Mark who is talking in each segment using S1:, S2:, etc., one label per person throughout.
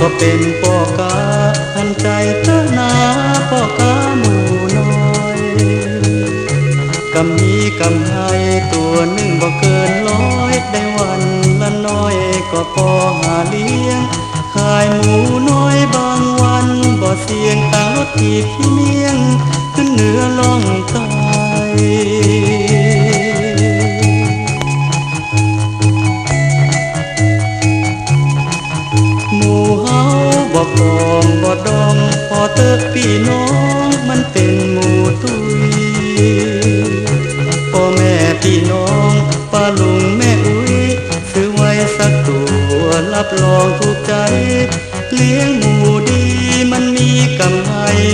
S1: ก็เป็นพ่อกาทันใจเธอหนาพ่อกาหมูน้อยกำมีกำให้ตัวหนึ่งบ่เกิน100ได้วันละน้อยก็พอหาเลี้ยงขายหมูน้อยบางวันบ่เสี่ยงต่างรถที่พี่เมียงขึ้นเหนือล่องใต้บ่กองบ่ดองพอเติบพี่น้องมันเป็นหมู่ตุยพ่อแม่พี่น้องป้าลุงแม่อุ้ยซื้อไว้สักตัวรับรองถูกใจเลี้ยงหมูดีมันมีกำไร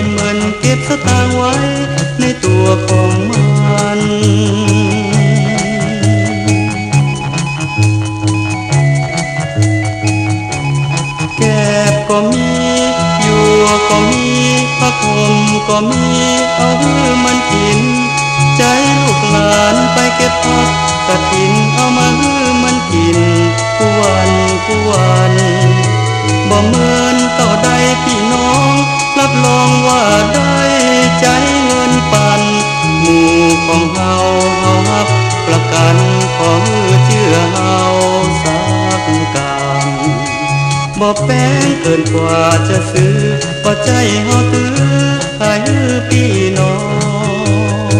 S1: เหมือนเก็บสตางค์ไว้ในตัวของมันแก็บก็มีอยู่ก็มีผ้าห่มก็มีเอาให้มันกินใจลูกหลานไปเก็บผักกฐินเอามาให้มันกินกูวันบ่เหมือนเต่าใดพี่น้องรับรองว่าได้ใจเงินปันหมู่ของเฮารับประกันขอเชื่อเฮาสักการบ่แป้งเกินกว่าจะซื้อบ่ใจเฮาตื้อให้พี่น้อง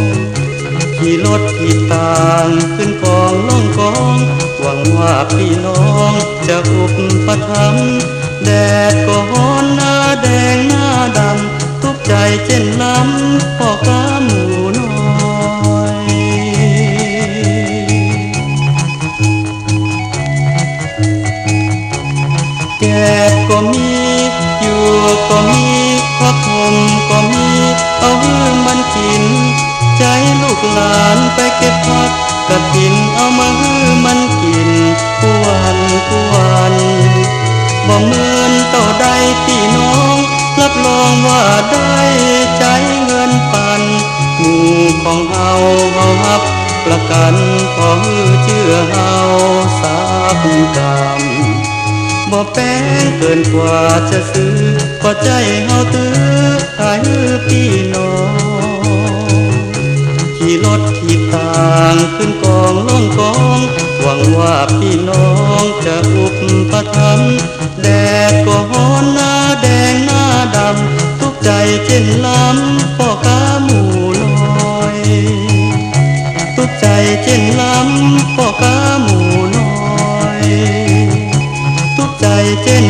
S1: ขี่รถขี่ตางขึ้นกองล่องกองหวังว่าพี่น้องจะอุปถัมภ์แดดก็ร้อนหน้าแดงหน้าดำทุกใจเช่นล้ำพ่อกาหมูน้อยแก็บก็มีอยู่ก็มีผ้าห่มก็มีเอาให้มันกินใจลูกหลานไปเก็บผักกฐินเอามาให้มันกินกูวันบ่เหมือนเต่าใดพี่น้องรับรองว่าได้ใจเงินปันหมู่ของเฮารับประกันขอเชื่อเฮาสักการบ่แป้งเกินกว่าจะซื้อบ่ใจเฮาตื้อให้พี่น้องขี่รถขี่ตางขึ้นกองล่องกองหวังว่าพี่น้องจะอุปถัมภ์แดดก็ร้อนหน้าแดงหน้าดำทุกใจเช่นล้ำพ่อกาหมูน้อยทุกใจเช่นล้ำพ่อกาหมูน้อยทุกใจเช่น